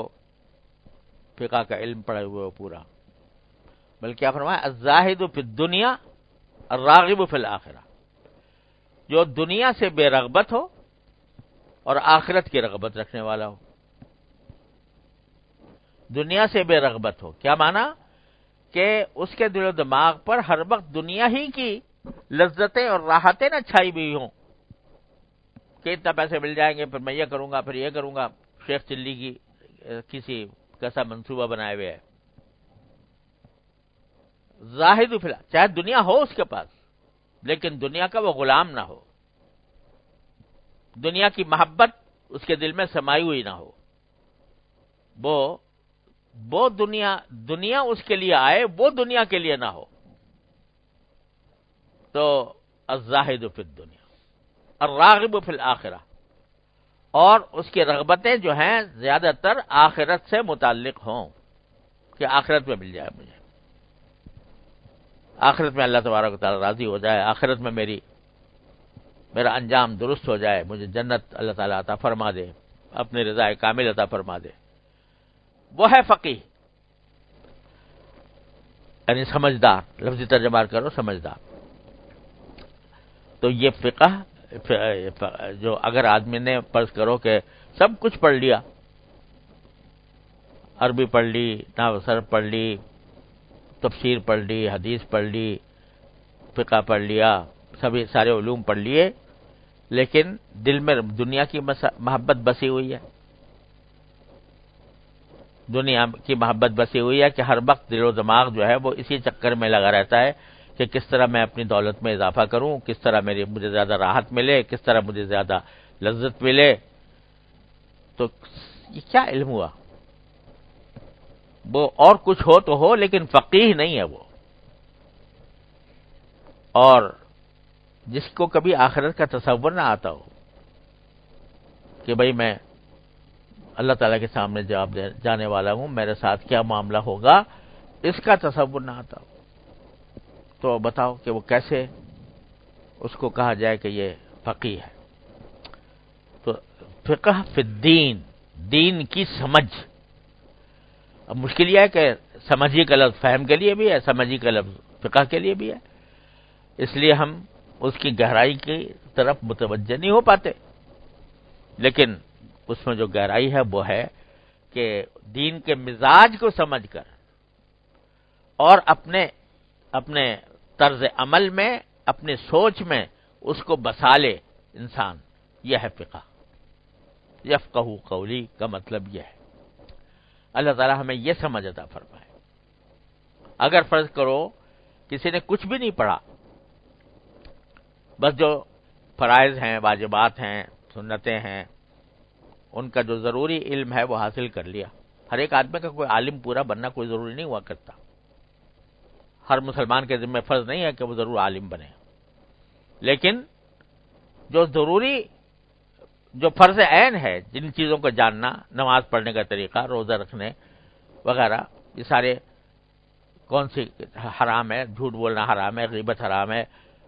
فقہ کا علم پڑھے ہوئے ہو پورا، بلکہ کیا فرمایا الزاہد فی الدنیا الراغب فی الآخرہ، جو دنیا سے بے رغبت ہو اور آخرت کی رغبت رکھنے والا ہو. دنیا سے بے رغبت ہو کیا معنی؟ کہ اس کے دل و دماغ پر ہر وقت دنیا ہی کی لذتیں اور راحتیں نہ چھائی ہوئی ہوں کہ اتنا پیسے مل جائیں گے پھر میں یہ کروں گا، پھر یہ کروں گا. شیخ چلی کی کسی کیسا منصوبہ بنائے ہوئے ہے. زاہد فی الحال، چاہے دنیا ہو اس کے پاس لیکن دنیا کا وہ غلام نہ ہو، دنیا کی محبت اس کے دل میں سمائی ہوئی نہ ہو، وہ دنیا اس کے لیے آئے، وہ دنیا کے لیے نہ ہو. تو الزاہد فی الدنیا الراغب فی الآخرہ، اور اس کی رغبتیں جو ہیں زیادہ تر آخرت سے متعلق ہوں کہ آخرت میں مل جائے مجھے، آخرت میں اللہ تبارک و تعالی راضی ہو جائے، آخرت میں میرا انجام درست ہو جائے، مجھے جنت اللہ تعالیٰ عطا فرما دے، اپنی رضا کامل عطا فرما دے. وہ ہے فقیہ، یعنی سمجھدار، لفظی ترجمہ کرو سمجھدار. تو یہ فقہ جو اگر آدمی نے فرض کرو کہ سب کچھ پڑھ لیا، عربی پڑھ لی، نحو صرف پڑھ لی، تفسیر پڑھ لی، حدیث پڑھ لی، فقہ پڑھ لیا، سارے علوم پڑھ لیے، لیکن دل میں دنیا کی محبت بسی ہوئی ہے، دنیا کی محبت بسی ہوئی ہے کہ ہر وقت دل و دماغ جو ہے وہ اسی چکر میں لگا رہتا ہے کہ کس طرح میں اپنی دولت میں اضافہ کروں، کس طرح مجھے زیادہ راحت ملے، کس طرح مجھے زیادہ لذت ملے. تو یہ کیا علم ہوا؟ وہ اور کچھ ہو تو ہو لیکن فقیہ نہیں ہے وہ. اور جس کو کبھی آخرت کا تصور نہ آتا ہو کہ بھئی میں اللہ تعالیٰ کے سامنے جواب جانے والا ہوں، میرے ساتھ کیا معاملہ ہوگا، اس کا تصور نہ آتا ہو، تو بتاؤ کہ وہ کیسے اس کو کہا جائے کہ یہ فقیہ ہے. تو فقہ فی الدین، دین کی سمجھ، اب مشکل یہ ہے کہ سمجھی کا لفظ فہم کے لیے بھی ہے، سمجھی کا لفظ فقہ کے لیے بھی ہے، اس لیے ہم اس کی گہرائی کی طرف متوجہ نہیں ہو پاتے. لیکن اس میں جو گہرائی ہے وہ ہے کہ دین کے مزاج کو سمجھ کر اور اپنے طرز عمل میں، اپنی سوچ میں اس کو بسا لے انسان، یہ ہے فقہ. یفقہوا قولی کا مطلب یہ ہے. اللہ تعالی ہمیں یہ سمجھ عطا فرمائے. اگر فرض کرو کسی نے کچھ بھی نہیں پڑھا، بس جو فرائض ہیں، واجبات ہیں، سنتیں ہیں، ان کا جو ضروری علم ہے وہ حاصل کر لیا. ہر ایک آدمی کا کوئی عالم پورا بننا کوئی ضروری نہیں ہوا کرتا. ہر مسلمان کے ذمہ فرض نہیں ہے کہ وہ ضرور عالم بنے، لیکن جو ضروری، جو فرض عین ہے، جن چیزوں کو جاننا، نماز پڑھنے کا طریقہ، روزہ رکھنے وغیرہ، یہ سارے کون سی حرام ہے، جھوٹ بولنا حرام ہے، غیبت حرام ہے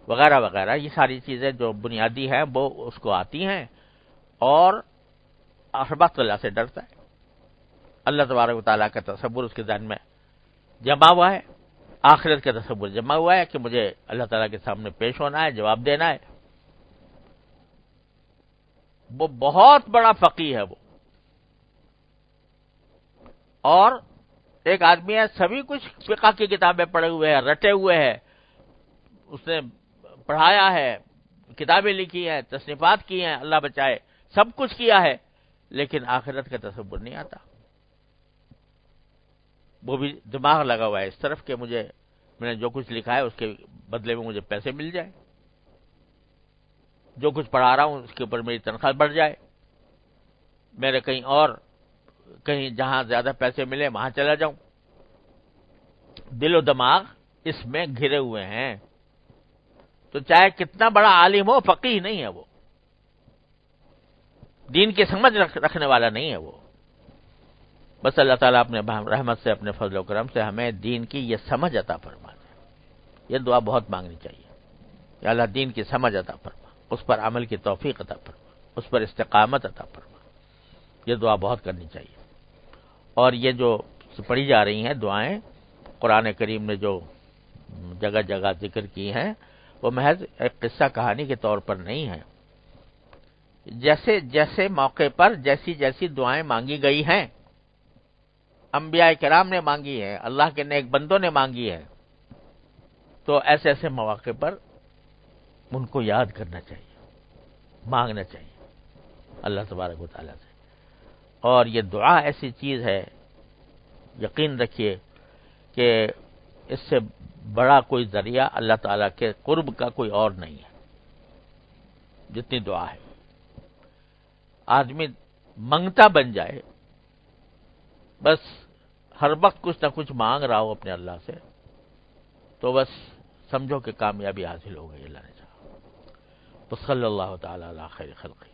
وغیرہ وغیرہ، یہ ساری چیزیں جو بنیادی ہیں وہ اس کو آتی ہیں، اور ہر وقت اللہ سے ڈرتا ہے. اللہ تبارک و تعالیٰ کا تصور اس کے ذہن میں جمع ہوا ہے، آخرت کا تصور جمع ہوا ہے کہ مجھے اللہ تعالیٰ کے سامنے پیش ہونا ہے، جواب دینا ہے. وہ بہت بڑا فقیہ ہے وہ. اور ایک آدمی ہے سبھی کچھ فقہ کی کتابیں پڑھے ہوئے ہیں، رٹے ہوئے ہیں، اس نے پڑھایا ہے، کتابیں لکھی ہیں، تصنیفات کی ہیں، اللہ بچائے سب کچھ کیا ہے، لیکن آخرت کا تصور نہیں آتا. وہ بھی دماغ لگا ہوا ہے اس طرف کہ میں نے جو کچھ لکھا ہے اس کے بدلے میں مجھے پیسے مل جائیں، جو کچھ پڑھا رہا ہوں اس کے اوپر میری تنخواہ بڑھ جائے، میرے کہیں جہاں زیادہ پیسے ملے وہاں چلا جاؤں. دل و دماغ اس میں گھرے ہوئے ہیں. تو چاہے کتنا بڑا عالم ہو، فقیہ نہیں ہے وہ، دین کی سمجھ رکھنے والا نہیں ہے وہ. بس اللہ تعالیٰ اپنے رحمت سے، اپنے فضل و کرم سے ہمیں دین کی یہ سمجھ عطا فرما دے. یہ دعا بہت مانگنی چاہیے. یا اللہ دین کی سمجھ عطا فرما، اس پر عمل کی توفیق عطا فرما، اس پر استقامت عطا فرما. یہ دعا بہت کرنی چاہیے. اور یہ جو پڑھی جا رہی ہیں دعائیں، قرآن کریم نے جو جگہ جگہ ذکر کی ہیں، وہ محض ایک قصہ کہانی کے طور پر نہیں ہے. جیسے جیسے موقع پر جیسی جیسی دعائیں مانگی گئی ہیں، انبیاء کرام نے مانگی ہیں، اللہ کے نیک بندوں نے مانگی ہے، تو ایسے ایسے مواقع پر ان کو یاد کرنا چاہیے، مانگنا چاہیے اللہ تبارک و تعالیٰ سے. اور یہ دعا ایسی چیز ہے، یقین رکھیے کہ اس سے بڑا کوئی ذریعہ اللہ تعالیٰ کے قرب کا کوئی اور نہیں ہے جتنی دعا ہے. آدمی منگتا بن جائے، بس ہر وقت کچھ نہ کچھ مانگ رہا ہو اپنے اللہ سے، تو بس سمجھو کہ کامیابی حاصل ہو گئی اللہ نے چاہا. تو صلی اللہ تعالی علی خیر خلقہ.